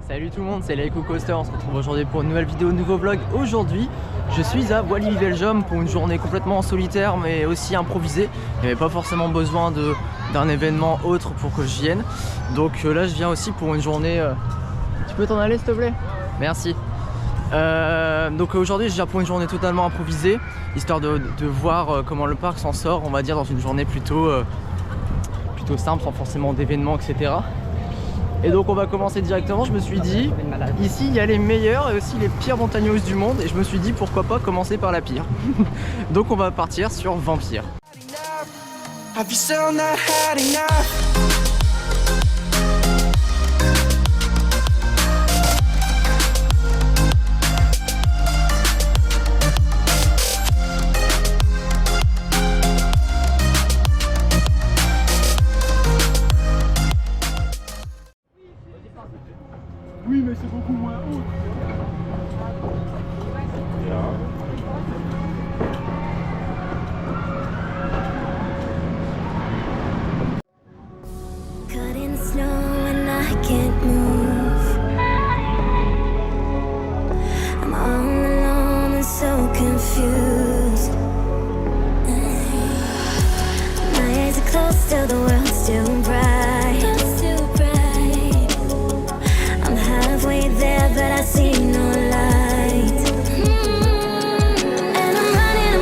Salut tout le monde, c'est Laiko Coaster, on se retrouve aujourd'hui pour une nouvelle vidéo, nouveau vlog. Aujourd'hui, je suis à Walibi-Belgium pour une journée complètement solitaire mais aussi improvisée. Il n'y avait pas forcément besoin d'un événement autre pour que je vienne. Donc là je viens aussi pour une journée... Tu peux t'en aller s'il te plaît? Merci. Donc aujourd'hui je viens pour une journée totalement improvisée, histoire de voir comment le parc s'en sort, on va dire, dans une journée plutôt simple, sans forcément d'événements, etc. Et donc on va commencer directement. Je me suis dit, ici il y a les meilleures et aussi les pires montagnes russes du monde, et je me suis dit pourquoi pas commencer par la pire. Donc on va partir sur Vampire. Oui, mais c'est beaucoup moins haut. Caught in the snow and I can't move. I'm all alone and so confused. My eyes are closed, still the world's still bright. Halfway there, but I see no light. And I'm running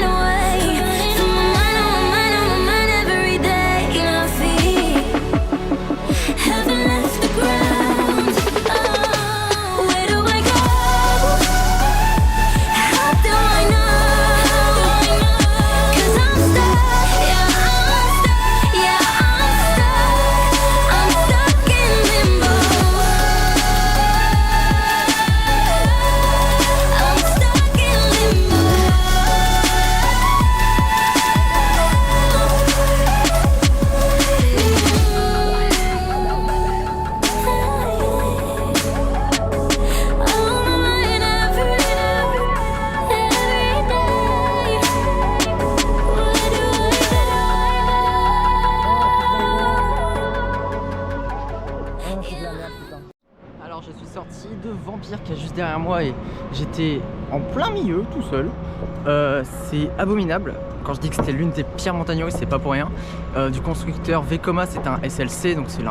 away from my mind every day. My feet haven't left the ground. Oh, where do I go? How do I know? 'Cause I'm stuck, yeah, I'm stuck in limbo. Alors je suis sorti de Vampire qui est juste derrière moi et j'étais en plein milieu tout seul. C'est abominable. Quand je dis que c'était l'une des pires montagnes russes, c'est pas pour rien. Du constructeur Vekoma, c'est un SLC, donc c'est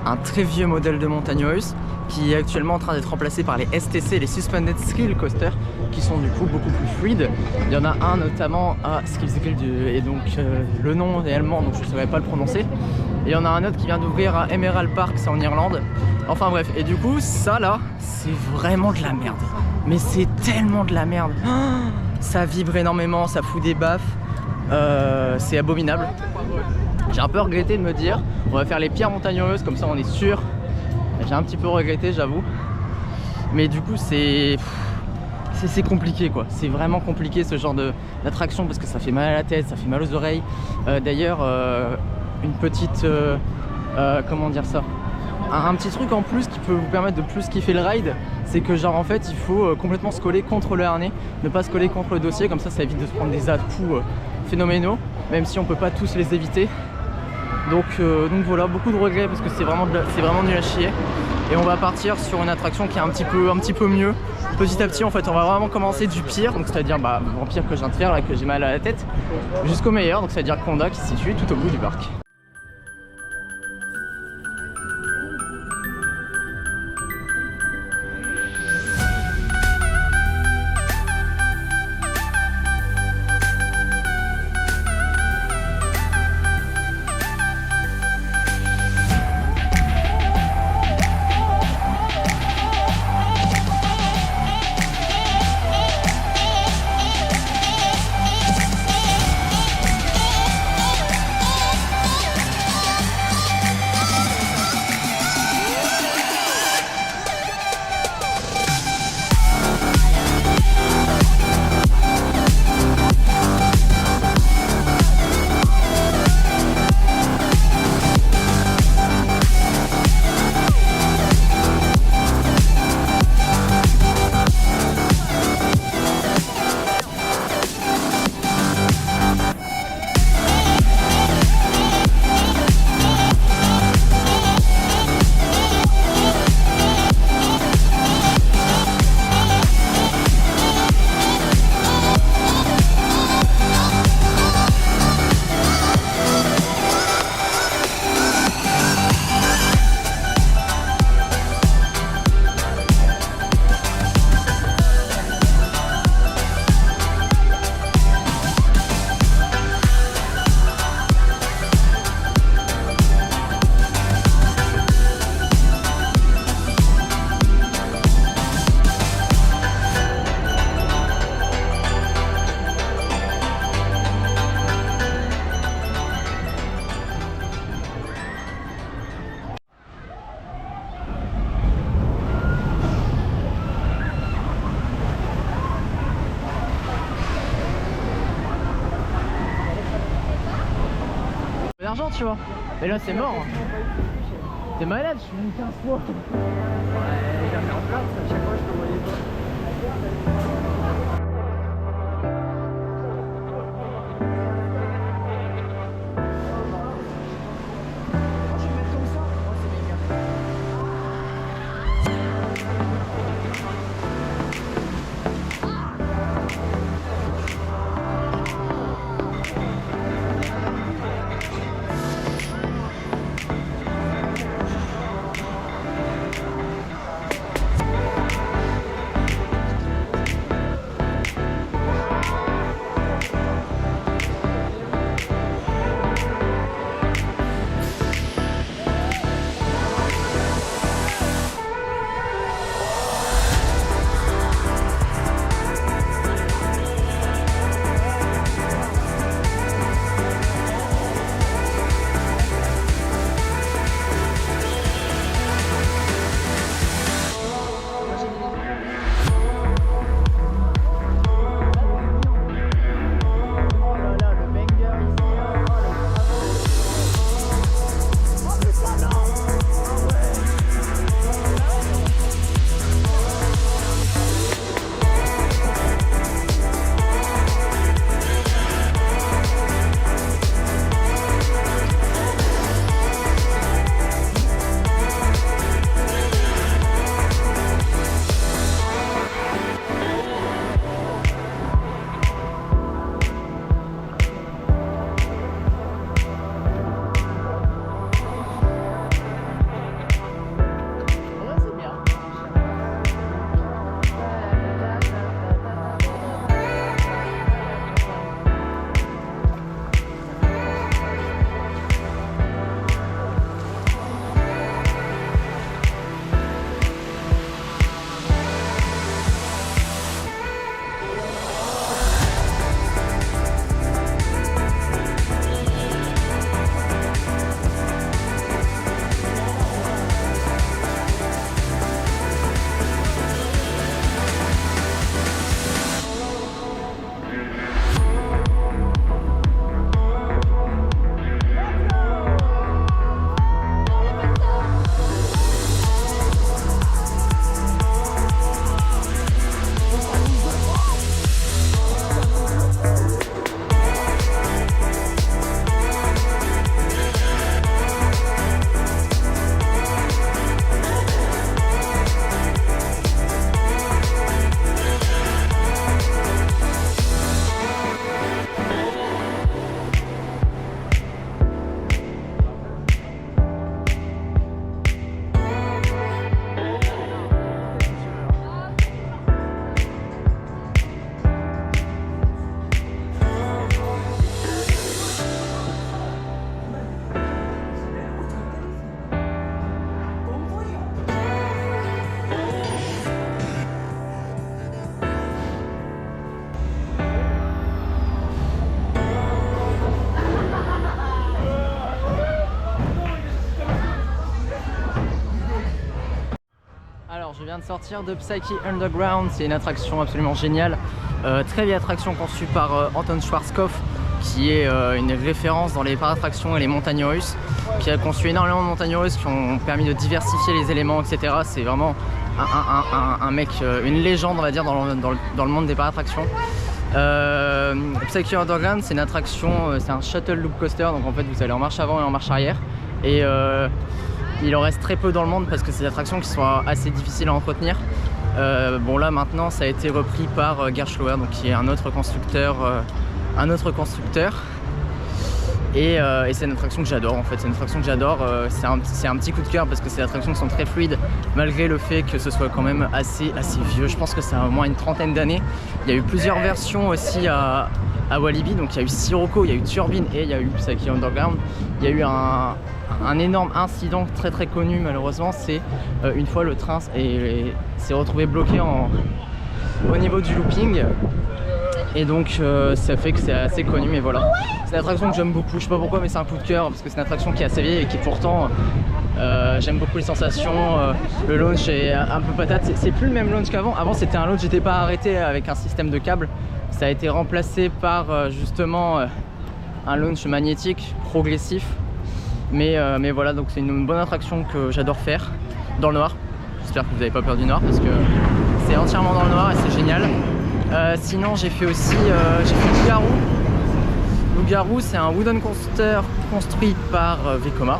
un très vieux modèle de montagne russe qui est actuellement en train d'être remplacé par les STC, les Suspended Skill Coaster, qui sont du coup beaucoup plus fluides. Il y en a un notamment à Skillsgrill et donc le nom est allemand, donc je ne saurais pas le prononcer. Et il y en a un autre qui vient d'ouvrir à Emerald Park, c'est en Irlande. Enfin bref, et du coup ça là, c'est vraiment de la merde. Mais c'est tellement de la merde. Ça vibre énormément, ça fout des baffes. C'est abominable. J'ai un peu regretté de me dire on va faire les pires montagnes russes, comme ça on est sûr. J'ai un petit peu regretté, j'avoue. Mais du coup c'est compliqué quoi. C'est vraiment compliqué ce genre d'attraction parce que ça fait mal à la tête, ça fait mal aux oreilles. D'ailleurs une petite comment dire ça, un petit truc en plus qui peut vous permettre de plus kiffer le ride, c'est que genre en fait il faut complètement se coller contre le harnais, ne pas se coller contre le dossier, comme ça évite de se prendre des à-coups phénoménaux, même si on peut pas tous les éviter. Donc voilà, beaucoup de regrets parce que c'est vraiment nul à chier. Et on va partir sur une attraction qui est un petit peu mieux. Petit à petit en fait on va vraiment commencer du pire, donc c'est-à-dire Vampire que je viens de faire là, que j'ai mal à la tête, jusqu'au meilleur, donc c'est-à-dire Conda qui se situe tout au bout du parc. d'argent, tu vois. Et là, c'est mort. T'es malade, je suis venu 15 fois. Ouais, j'ai en place, à chaque fois je te voyais pas. Je viens de sortir de Psyche Underground, c'est une attraction absolument géniale, très vieille attraction conçue par Anton Schwarzkopf, qui est une référence dans les parattractions et les montagnes russes, qui a conçu énormément de montagnes russes qui ont permis de diversifier les éléments, etc. C'est vraiment un mec, une légende, on va dire, dans le monde des parattractions. Psyche Underground, c'est une attraction, c'est un shuttle loop coaster, donc en fait vous allez en marche avant et en marche arrière. Et il en reste très peu dans le monde parce que c'est des attractions qui sont assez difficiles à entretenir. Bon là maintenant ça a été repris par Gerstlauer, donc qui est un autre constructeur. Et c'est une attraction que j'adore en fait, c'est une attraction que j'adore. C'est un petit coup de cœur parce que ces attractions sont très fluides malgré le fait que ce soit quand même assez vieux. Je pense que ça a au moins une trentaine d'années. Il y a eu plusieurs versions aussi à Walibi, donc il y a eu Sirocco, il y a eu Turbine et il y a eu Psyche Underground. Il y a eu un énorme incident très connu malheureusement, c'est une fois le train s'est retrouvé bloqué au niveau du looping. Et donc ça fait que c'est assez connu, mais voilà. C'est une attraction que j'aime beaucoup, je sais pas pourquoi, mais c'est un coup de cœur parce que c'est une attraction qui est assez vieille et qui pourtant j'aime beaucoup les sensations. Le launch est un peu patate, c'est plus le même launch qu'avant. Avant c'était un launch, j'étais pas arrêté avec un système de câble. Ça a été remplacé par justement un launch magnétique progressif. Mais voilà, donc c'est une bonne attraction que j'adore faire dans le noir. J'espère que vous n'avez pas peur du noir parce que c'est entièrement dans le noir et c'est génial. Sinon j'ai fait aussi Loup-Garou. Loup-Garou, c'est un wooden coaster construit par Vekoma.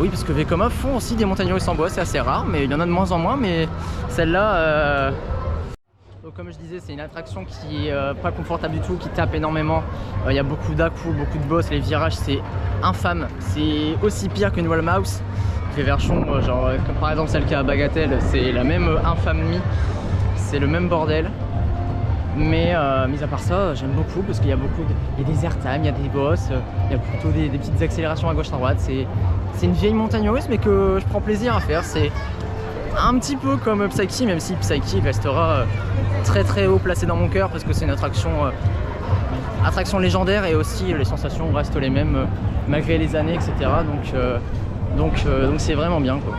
Oui, parce que Vekoma font aussi des montagnes russes en bois, c'est assez rare, mais il y en a de moins en moins. Mais celle-là, donc comme je disais, c'est une attraction qui est pas confortable du tout, qui tape énormément. Il y a beaucoup d'à-coups, beaucoup de bosses, les virages c'est infâme. C'est aussi pire qu'une Wall Mouse. Les versions, genre comme par exemple celle qui est à Bagatelle, c'est la même infamie, c'est le même bordel. Mais mis à part ça, j'aime beaucoup parce qu'il y a il y a des airtime, il y a des bosses, il y a plutôt des petites accélérations à gauche à droite. C'est une vieille montagne russe mais que je prends plaisir à faire. C'est un petit peu comme Psyche, même si Psyche restera très très haut placé dans mon cœur parce que c'est une attraction légendaire et aussi les sensations restent les mêmes malgré les années, etc. Donc c'est vraiment bien, quoi.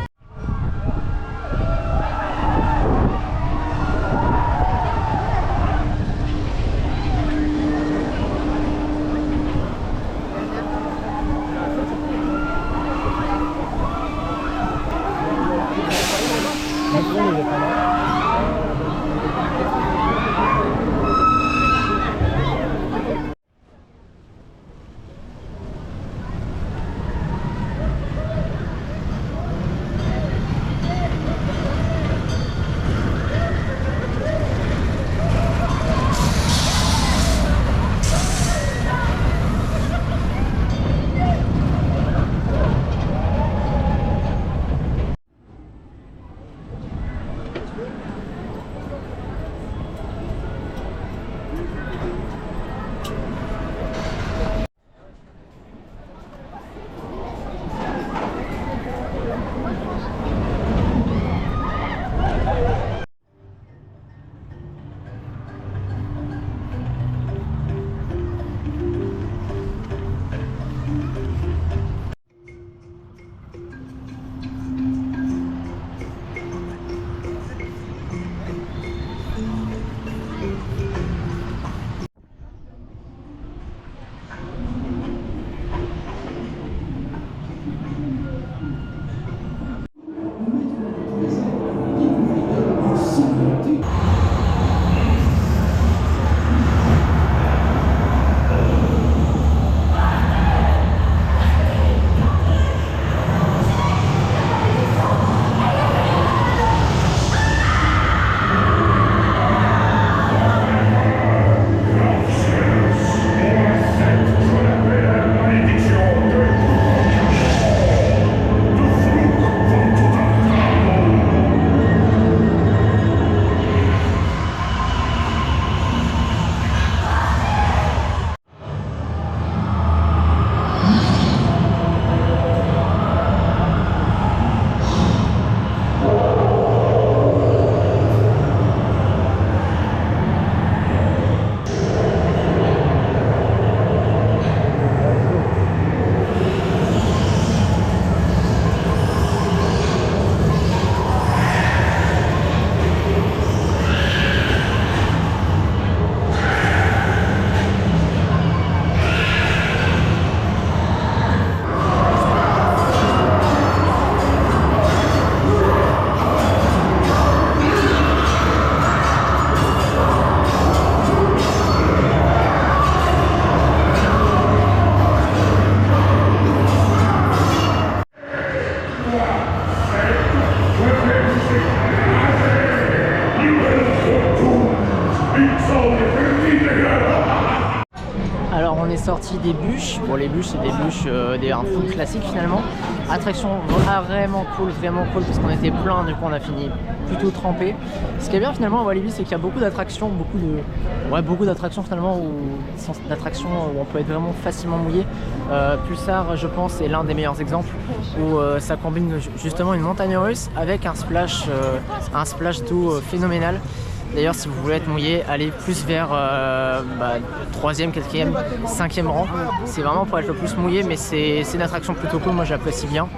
Alors on est sorti des bûches. Bon, les bûches c'est des bûches un full classique finalement. Attraction vraiment cool parce qu'on était plein, du coup on a fini plutôt trempé. Ce qui est bien finalement à Walibi, c'est qu'il y a beaucoup d'attractions, beaucoup d'attractions finalement où on peut être vraiment facilement mouillé. Pulsar, je pense, est l'un des meilleurs exemples où ça combine justement une montagne russe avec un splash d'eau phénoménal. D'ailleurs, si vous voulez être mouillé, allez plus vers 3e, 4e, 5e rang. C'est vraiment pour être le plus mouillé, mais c'est une attraction plutôt cool, moi j'apprécie bien.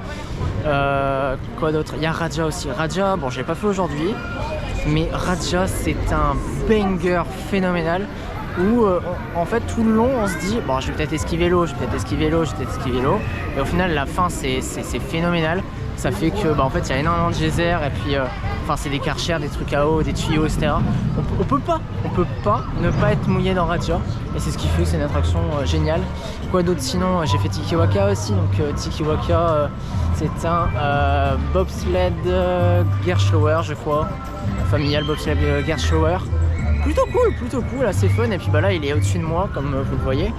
Quoi d'autre? Il y a Raja aussi. Raja, bon, je l'ai pas fait aujourd'hui, mais Raja c'est un banger phénoménal. où en fait tout le long on se dit bon je vais peut-être esquiver l'eau, je vais peut-être esquiver l'eau, je vais peut-être esquiver l'eau, et au final la fin c'est phénoménal. Ça fait que bah, en fait il y a énormément de geysers et puis enfin c'est des karchers, des trucs à eau, des tuyaux, etc. On peut pas ne pas être mouillé dans Raja, et c'est ce qui fait que c'est une attraction géniale. Quoi d'autre sinon, j'ai fait Tikiwaka aussi, donc Tikiwaka c'est un bobsled Gerstlauer je crois, familial bobsled Gerstlauer. Plutôt cool, assez fun, et puis bah là il est au-dessus de moi comme vous le voyez.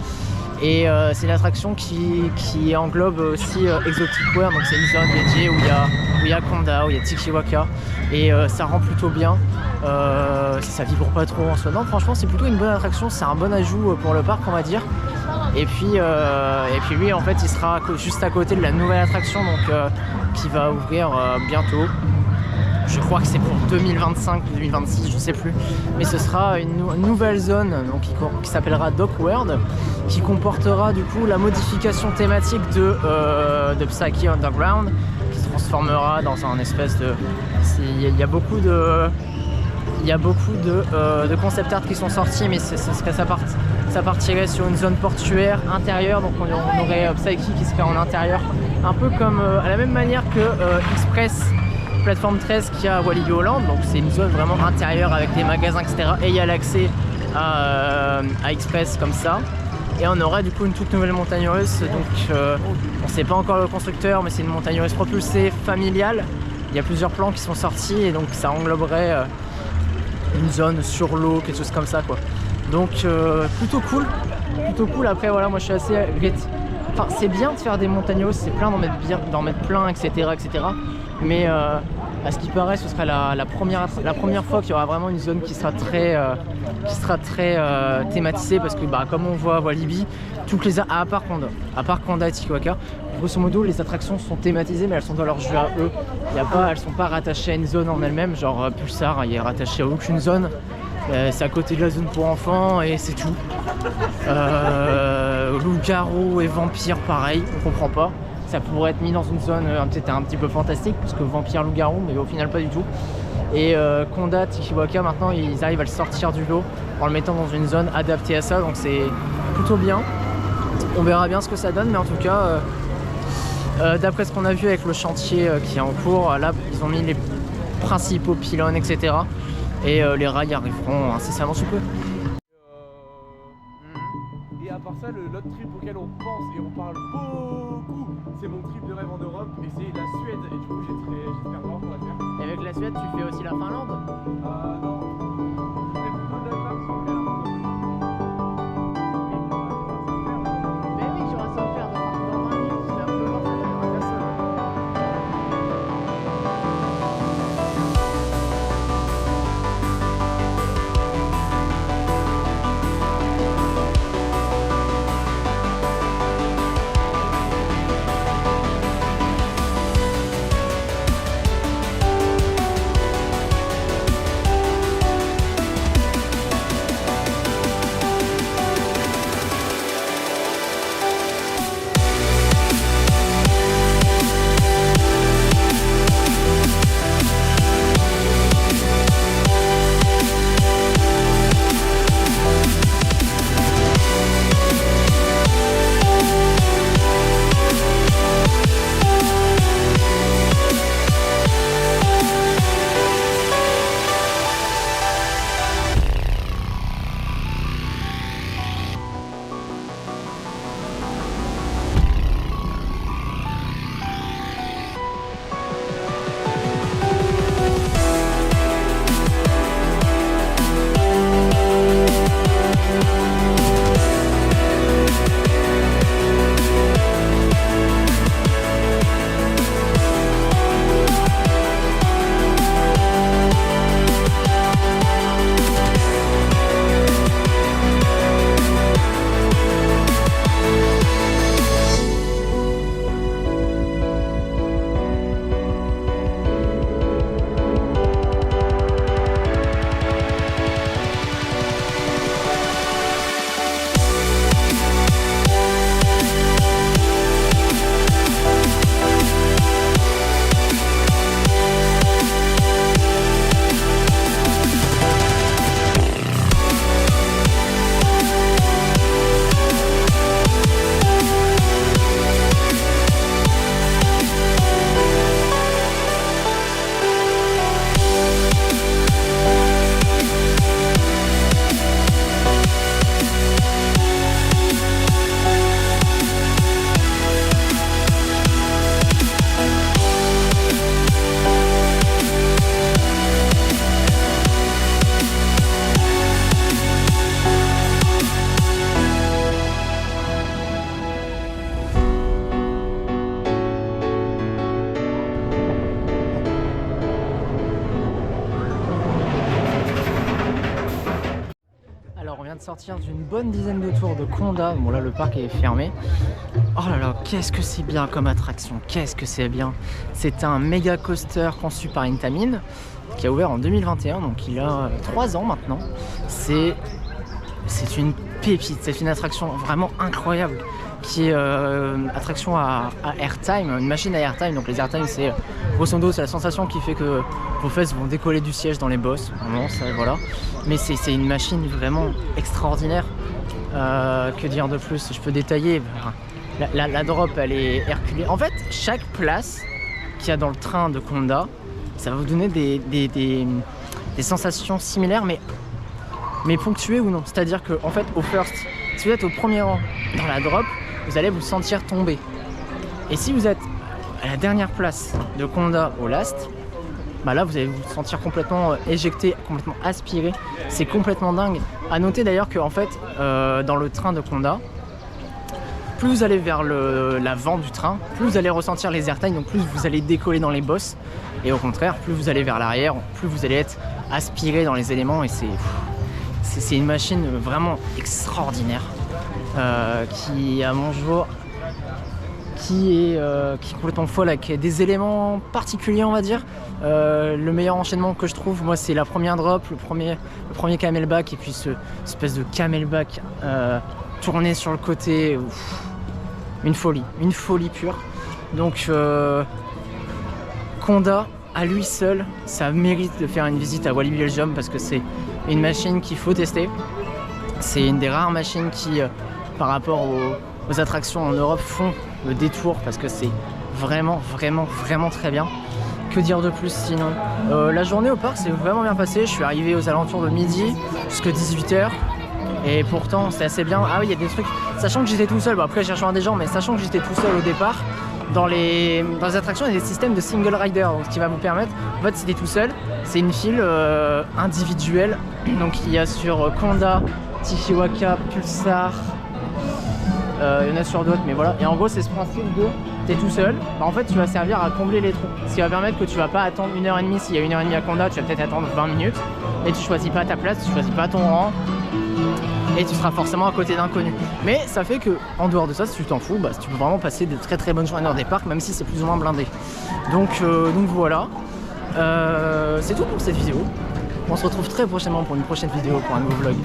Et c'est une attraction qui englobe aussi Exotic World, donc c'est une zone dédiée où il y a Konda, où il y a Tikiwaka, et ça rend plutôt bien. Ça vibre pas trop en soi. Non, franchement c'est plutôt une bonne attraction, c'est un bon ajout pour le parc on va dire. Et puis lui en fait il sera juste à côté de la nouvelle attraction donc qui va ouvrir bientôt. Je crois que c'est pour 2025 ou 2026, je sais plus. Mais ce sera une nouvelle zone donc, qui s'appellera Dock World, qui comportera du coup la modification thématique de Psyche Underground, qui se transformera dans un espèce de... Il y a beaucoup de concept art qui sont sortis, mais ça partirait sur une zone portuaire intérieure, donc on aurait Psyche qui serait en intérieur, un peu comme à la même manière que Express Plateforme 13 qu'il y a à Walibi Holland, donc c'est une zone vraiment intérieure avec des magasins etc, et il y a l'accès à Express comme ça. Et on aura du coup une toute nouvelle montagne russe, donc on sait pas encore le constructeur, mais c'est une montagne russe propulsée familiale. Il y a plusieurs plans qui sont sortis et donc ça engloberait une zone sur l'eau, quelque chose comme ça quoi. Donc plutôt cool. Après voilà, moi je suis assez enfin c'est bien de faire des montagnes russes, c'est plein d'en mettre plein etc. Mais à ce qui paraît ce sera la première fois qu'il y aura vraiment une zone qui sera très thématisée, parce que bah, comme on voit à Walibi, toutes les à part Konda et Tikiwaka, grosso modo les attractions sont thématisées mais elles sont dans leur jeu à eux. Elles sont pas rattachées à une zone en elle-même, genre Pulsar il est rattaché à aucune zone. C'est à côté de la zone pour enfants et c'est tout. Loup-garou et vampire pareil, on comprend pas. Ça pourrait être mis dans une zone peut-être un petit peu fantastique, parce que vampire, loup-garou, mais au final pas du tout. Et Konda, Tikiwaka, maintenant ils arrivent à le sortir du lot en le mettant dans une zone adaptée à ça, donc c'est plutôt bien. On verra bien ce que ça donne, mais en tout cas, d'après ce qu'on a vu avec le chantier qui est en cours, là ils ont mis les principaux pylônes, etc. Et les rails arriveront incessamment sous peu. Et à part ça, l'autre trip auquel on pense et on parle beaucoup, c'est mon trip de rêve en Europe, et c'est la Suède. Et du coup, j'espère voir qu'on va faire. Et avec la Suède, tu fais aussi la Finlande? Non. Je ferais plutôt le Danemark si on fait la Finlande. Mais oui, tu vas s'en faire dans 20 minutes, tu vas pouvoir faire la seule. de sortir d'une bonne dizaine de tours de Conda. Bon là le parc est fermé. Oh là là, qu'est-ce que c'est bien comme attraction, qu'est-ce que c'est bien. C'est un méga coaster conçu par Intamin qui a ouvert en 2021, donc il a 3 ans maintenant. C'est une pépite, c'est une attraction vraiment incroyable qui est attraction à airtime, une machine à airtime. Donc les airtime c'est grosso modo c'est la sensation qui fait que vos fesses vont décoller du siège dans les bosses, vraiment, ça, voilà. Mais c'est une machine vraiment extraordinaire. Que dire de plus, je peux détailler. La drop elle est herculéenne. En fait chaque place qu'il y a dans le train de Conda, ça va vous donner des sensations similaires mais ponctuées ou non. C'est-à-dire que en fait au first, si vous êtes au premier rang dans la drop, vous allez vous sentir tomber. Et si vous êtes à la dernière place de Conda au last, bah là vous allez vous sentir complètement éjecté, complètement aspiré. C'est complètement dingue. À noter d'ailleurs que en fait dans le train de Conda, plus vous allez vers l'avant du train, plus vous allez ressentir les airtime, donc plus vous allez décoller dans les bosses. Et au contraire, plus vous allez vers l'arrière, plus vous allez être aspiré dans les éléments. Et c'est une machine vraiment extraordinaire qui, à mon jour, qui est complètement folle, avec des éléments particuliers, on va dire. Le meilleur enchaînement que je trouve, moi, c'est la première drop, le premier camelback, et puis cette espèce de camelback tourné sur le côté. Une folie pure. Donc Conda, à lui seul, ça mérite de faire une visite à Walibi Belgium parce que c'est une machine qu'il faut tester. C'est une des rares machines qui, par rapport aux attractions en Europe, font le détour parce que c'est vraiment très bien. Que dire de plus sinon? La journée au parc s'est vraiment bien passée. Je suis arrivé aux alentours de midi jusqu'à 18h. Et pourtant c'est assez bien. Ah oui, il y a des trucs, sachant que j'étais tout seul, bon après j'ai rejoint des gens, mais sachant que j'étais tout seul au départ, dans les attractions il y a des systèmes de single rider, donc ce qui va vous permettre, en fait si t'es tout seul, c'est une file individuelle. Donc il y a sur Conda, Tichiwaka, Pulsar, il y en a sur d'autres, mais voilà. Et en gros c'est ce principe de t'es tout seul, bah en fait tu vas servir à combler les trous, ce qui va permettre que tu vas pas attendre 1h30. S'il y a 1h30 à Conda, tu vas peut-être attendre 20 minutes, et tu choisis pas ta place, tu choisis pas ton rang, et tu seras forcément à côté d'inconnus. Mais ça fait que, en dehors de ça, si tu t'en fous, bah, tu peux vraiment passer de très bonnes journées dans des parcs, même si c'est plus ou moins blindé. Donc voilà, c'est tout pour cette vidéo. On se retrouve très prochainement pour une prochaine vidéo, pour un nouveau vlog.